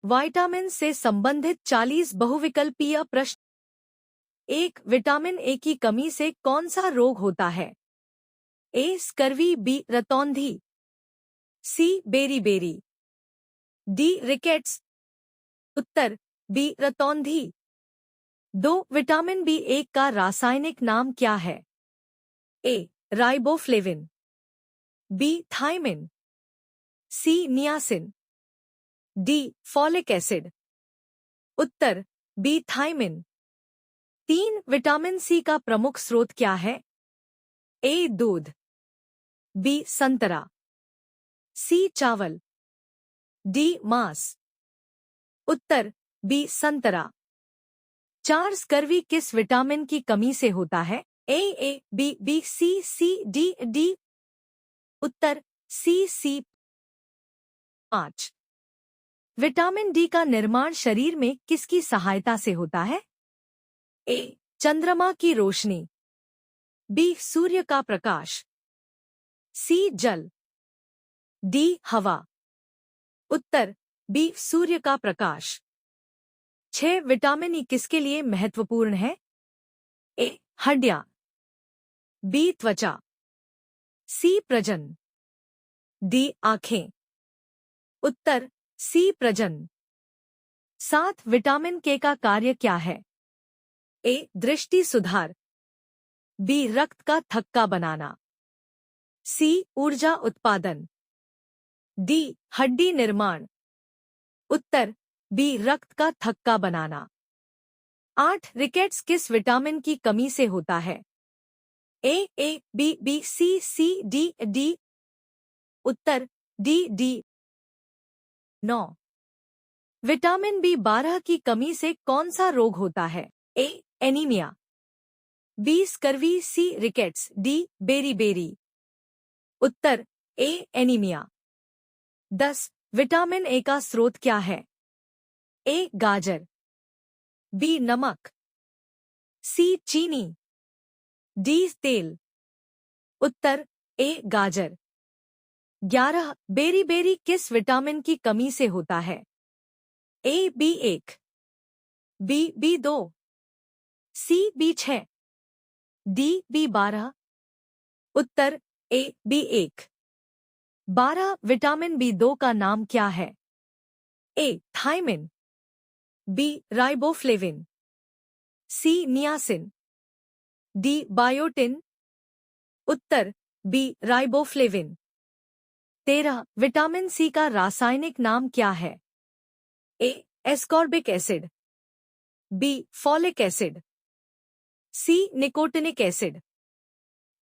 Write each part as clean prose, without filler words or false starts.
Vitamin से संबंधित 40 बहुविकल्पीय प्रश्न। 1. विटामिन ए की कमी से कौन सा रोग होता है? ए. Scurvy, B. रतौंधी, सी. बेरी, डी. रिकेट्स। उत्तर बी. रतौंधी। 2. विटामिन बी1 का रासायनिक नाम क्या है? A. Riboflavin, B. Thiamine, C. Niacin, D. Folic acid. उत्तर बी. थायमिन। 3. विटामिन सी का प्रमुख स्रोत क्या है? ए. दूध, बी. संतरा, सी. चावल, डी. मांस। उत्तर बी. संतरा। 4. स्कर्वी किस विटामिन की कमी से होता है? A. B. C. D. Uttar C. 5. Vitamin D का निर्माण शरीर में किसकी सहायता से होता है? ए. चंद्रमा की रोशनी, बी. सूर्य का प्रकाश, सी. जल, डी. हवा। उत्तर बी. सूर्य का प्रकाश। 6. विटामिन ई किसके लिए महत्वपूर्ण है? ए. हड्डियां, बी. त्वचा, सी. प्रजनन, डी. आंखें। उत्तर सी. प्रजनन। 7. विटामिन के का कार्य क्या है? ए. दृष्टि सुधार, बी. रक्त का थक्का बनाना, सी. ऊर्जा उत्पादन, डी. हड्डी निर्माण। उत्तर बी. रक्त का थक्का बनाना। 8. रिकेट्स किस विटामिन की कमी से होता है? ए. बी. सी. डी. उत्तर डी. 9. विटामिन बी12 की कमी से कौन सा रोग होता है? A. Anaemia, B. Scurvy, C. Rickets, D. बेरी। उत्तर ए. एनीमिया। 10. विटामिन ए का स्रोत क्या है? ए. गाजर, बी. नमक, सी. चीनी, डी. तेल। उत्तर ए. गाजर। 11. बेरी किस विटामिन की कमी से होता है? ए. B1, B. बी2, सी. B6, D. बी12। उत्तर ए. बी1। 12. विटामिन बी2 का नाम क्या है? ए. Thiamine, B. राइबोफ्लेविन, सी. Niacin, D. बायोटिन। उत्तर बी. राइबोफ्लेविन। 13. विटामिन सी का रासायनिक नाम क्या है? ए. Ascorbic acid, B. Folic acid, सी. Nicotinic acid,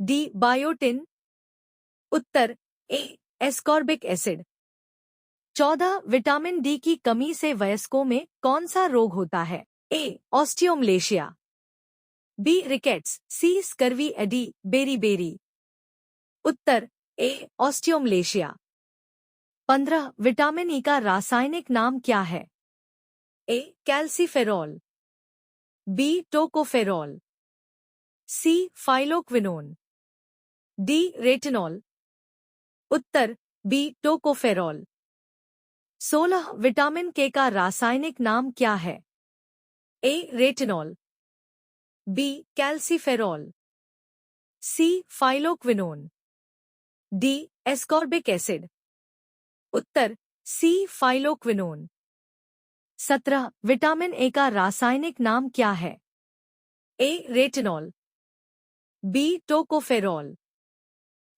D. बायोटिन। उत्तर ए. Ascorbic acid. 14. विटामिन डी की कमी से वयस्कों में कौन सा रोग होता है? A. Osteomalacia, B. Rickets, C. Scurvy, D. बेरी। उत्तर ए. ऑस्टियोमलेशिया। 15. विटामिन ई का रासायनिक नाम क्या है? A. Calciferol, B. Tocopherol, C. Phylloquinone, D. Retinol. उत्तर बी. टोकोफेरॉल। 16. विटामिन के का रासायनिक नाम क्या है? A. Retinol, B. Calciferol, C. Phylloquinone, D. Ascorbic acid. उत्तर सी. फाइलोक्विनोन। 17. विटामिन ए का रासायनिक नाम क्या है? A. Retinol, B. Tocopherol,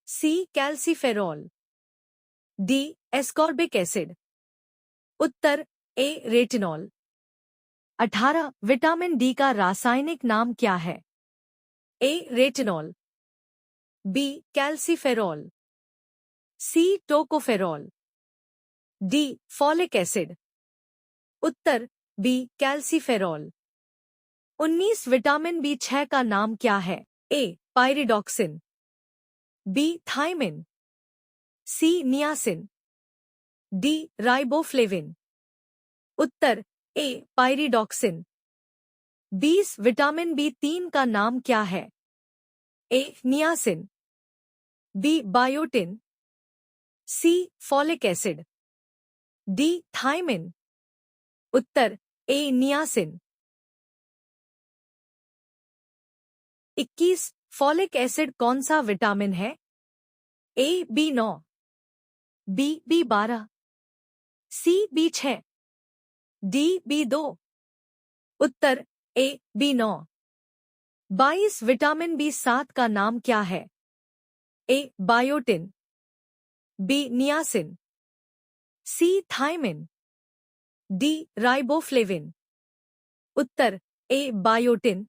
C. Calciferol, D. Ascorbic acid. उत्तर ए. रेटिनॉल। 18. विटामिन डी का रासायनिक नाम क्या है? A. Retinol, B. Calciferol, C. Tocopherol, D. Folic acid. उत्तर बी. कैल्सीफेरॉल। 19. विटामिन बी6 का नाम क्या है? A. Pyridoxine, B. Thiamine, C. Niacin, D. Riboflavin. उत्तर ए. पायरिडॉक्सिन। 20. विटामिन बी3 का नाम क्या है? A. Niacin, B. Biotin, C. Folic acid, D. Thiamine. उत्तर ए नियासिन। 21 फॉलिक एसिड कौन सा विटामिन है? A B9, B B12, C B6, D B2। Uttar A B9। 22 vitamin B7 का नाम क्या है? ए बायोटिन, बी नियासिन, सी थायमिन, डी राइबोफ्लेविन। उत्तर ए biotin.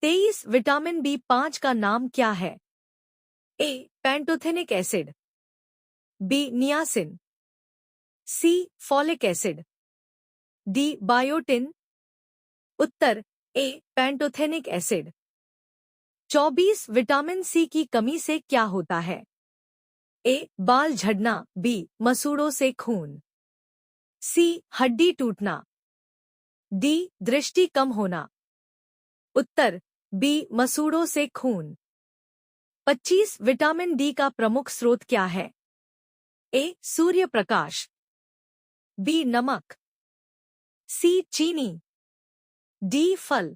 23 vitamin B5 का नाम क्या है? ए पैंटोथेनिक एसिड, बी नियासिन, सी फॉलिक एसिड, डी बायोटिन। उत्तर ए पैंटोथेनिक एसिड। 24 विटामिन सी की कमी से क्या होता है? ए बाल झड़ना, बी मसूड़ों से खून, सी हड्डी टूटना, डी दृष्टि कम होना। उत्तर बी मसूड़ों से खून। 25 विटामिन डी का प्रमुख स्रोत क्या है? ए सूर्य प्रकाश, बी नमक, सी चीनी, डी फल।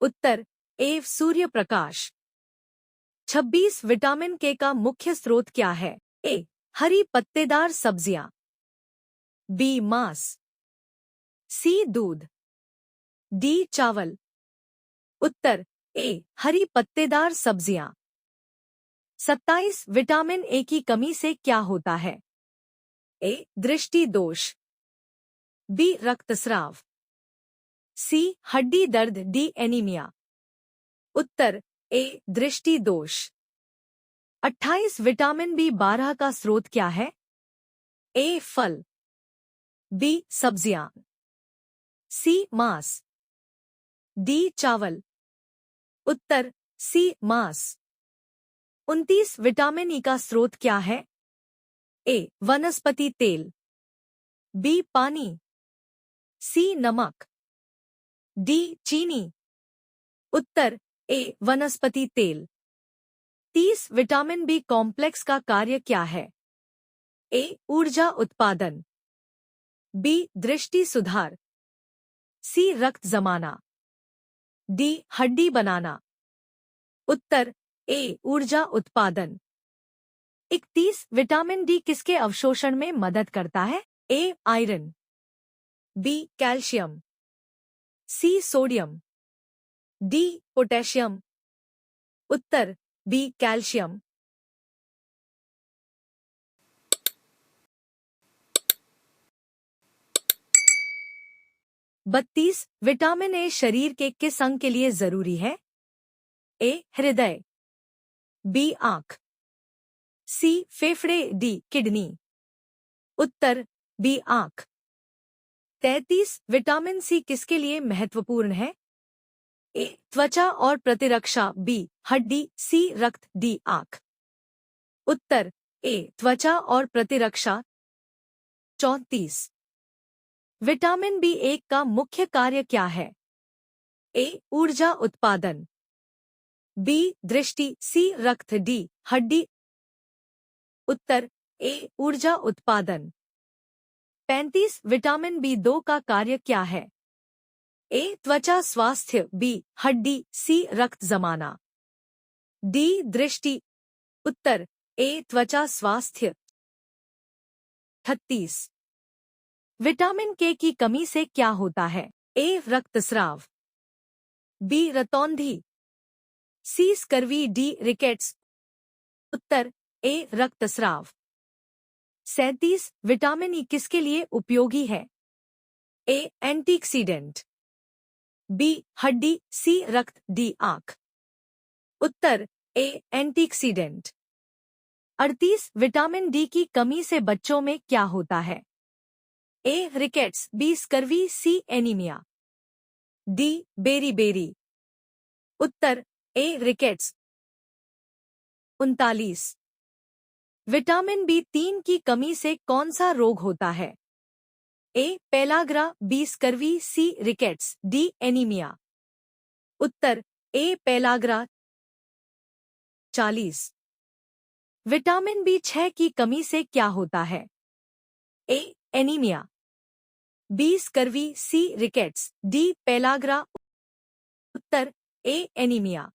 उत्तर ए सूर्य प्रकाश। 26 विटामिन के का मुख्य स्रोत क्या है? ए हरी पत्तेदार सब्जियां, बी मांस, सी दूध, डी चावल। उत्तर ए हरी पत्तेदार सब्जियां। 27 विटामिन ए की कमी से क्या होता है? ए दृष्टि दोष, बी रक्तस्राव, सी हड्डी दर्द, डी एनीमिया। उत्तर ए दृष्टि दोष। 28 विटामिन B12 का स्रोत क्या है? ए फल, बी सब्जियां, सी मांस, डी चावल। उत्तर सी मांस। 29 विटामिन ई का स्रोत क्या है? ए वनस्पति तेल, बी पानी, सी नमक, डी चीनी। उत्तर ए वनस्पति तेल। 30 विटामिन बी कॉम्प्लेक्स का कार्य क्या है? ए ऊर्जा उत्पादन, बी दृष्टि सुधार, सी रक्त जमाना, डी हड्डी बनाना। उत्तर ए ऊर्जा उत्पादन। 31 विटामिन डी किसके अवशोषण में मदद करता है? A iron, B calcium, C sodium, D potassium. उत्तर बी कैल्शियम। 32 विटामिन ए शरीर के किस अंग के लिए जरूरी है? ए हृदय, बी आंख, सी फेफड़े, डी किडनी। उत्तर बी आंख। 33 विटामिन सी किसके लिए महत्वपूर्ण है? ए त्वचा और प्रतिरक्षा, बी हड्डी, सी रक्त, डी आंख। उत्तर ए त्वचा और प्रतिरक्षा। 34 विटामिन B1 का मुख्य कार्य क्या है? ए ऊर्जा उत्पादन, बी दृष्टि, सी रक्त, डी हड्डी। उत्तर ए ऊर्जा उत्पादन। 35 विटामिन B2 का कार्य क्या है? ए त्वचा स्वास्थ्य, बी हड्डी, सी रक्त जमाना, डी दृष्टि। उत्तर ए त्वचा स्वास्थ्य। 36 विटामिन के की कमी से क्या होता है? ए रक्तस्राव, बी रतौंधी, सी स्कर्वी, डी रिकेट्स। उत्तर ए रक्तस्राव। 37 विटामिन ई किसके लिए उपयोगी है? ए एंटीऑक्सीडेंट, बी हड्डी, सी रक्त, डी आंख। उत्तर ए एंटीऑक्सीडेंट। 38 विटामिन डी की कमी से बच्चों में क्या होता है? ए रिकेट्स, बी स्कर्वी, सी एनीमिया, डी बेरी। उत्तर ए रिकेट्स। 39 विटामिन B3 की कमी से कौन सा रोग होता है? ए pellagra, B scurvy, C rickets, D anaemia. उत्तर ए पेलाग्रा। 40 विटामिन B6 की कमी से क्या होता है? A anaemia, B scurvy, C rickets, D pellagra. Uttar A anaemia.